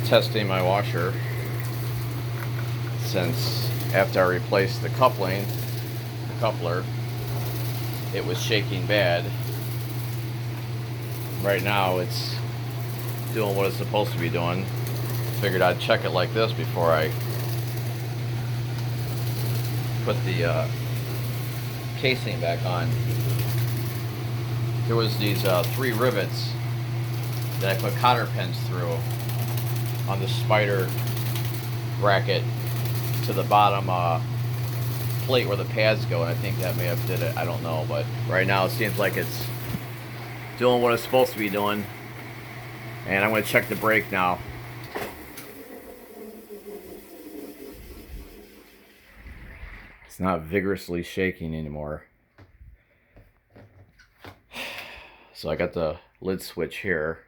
testing my washer since after I replaced the coupler, it was shaking bad. Right now it's doing what it's supposed to be doing. Figured I'd check it like this before I put the casing back on. There was these 3 rivets that I put cotter pins through on the spider bracket to the bottom plate where the pads go, and I think that may have did it. I don't know, but right now it seems like it's doing what it's supposed to be doing. And I'm going to check the brake now. It's not vigorously shaking anymore. So I got the lid switch here.